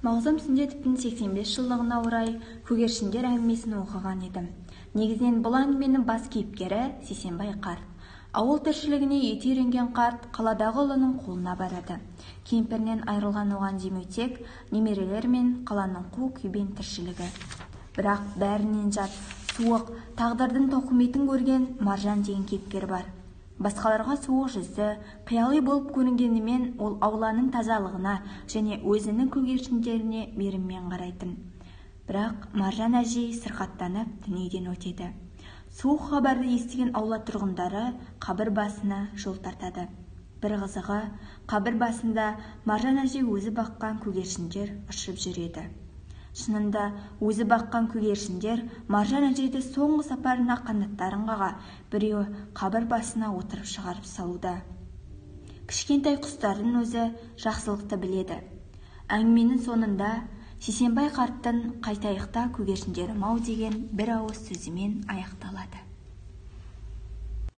Мағзұм Сүндетовтің 85 жылдығына орай көгершіндер әңгімесін оқыған едім. Негізінен бұл әңгіменің бас кейіпкері Сейсенбай қарт. Ауыл тіршілігіне еті үйренген қарт қаладағы ұлының қолына барады. Кемпірінен айырылған оған демеутек немерелер мен қаланың қу күйбең тіршілігі. Бірақ бәрінен жат, суық, тағдырдың тауқыметін көрген Маржан деген кейіпкер бар. Басқаларға суық жүзді, қияли болып көрінгенімен ол ауланың тазалығына және өзінің көгершіндеріне мейіріммен қарайтын. Бірақ Маржан әжей сырқаттанып дүниеден өтеді. Суық хабарды естіген аула тұрғындары қабір басына жол тартады. Бір қызығы, қабір басында Маржан әжей өзі баққан көгершіндер ұшып жүреді. Шынында өзі баққан көгершіндер Маржан әжейді соңғы сапарына қанаттарын қаға, біреуі қабір басына отырып шығарып салуда. Кішкентай құстардың өзі жақсылықты біледі. Әңгіменің соңында Сейсенбай қарттың "қайтайықта көгершіндерім-ау" деген бір ауыз сөзімен аяқталады.